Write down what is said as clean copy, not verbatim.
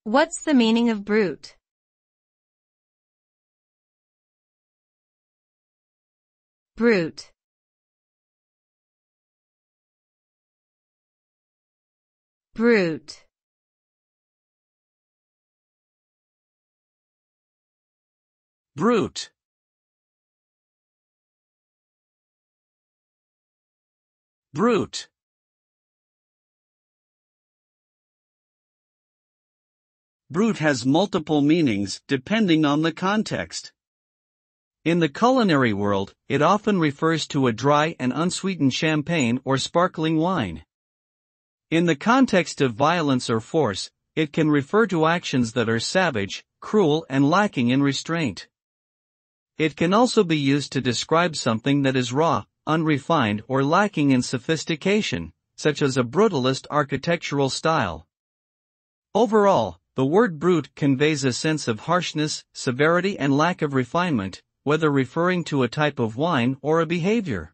What's the meaning of brut? Brut. Brut. Brute. Brute. Brute has multiple meanings depending on the context. In the culinary world, it often refers to a dry and unsweetened champagne or sparkling wine. In the context of violence or force, it can refer to actions that are savage, cruel, and lacking in restraint. It can also be used to describe something that is raw, unrefined, or lacking in sophistication, such as a brutalist architectural style. Overall, the word brute conveys a sense of harshness, severity, and lack of refinement, whether referring to a type of wine or a behavior.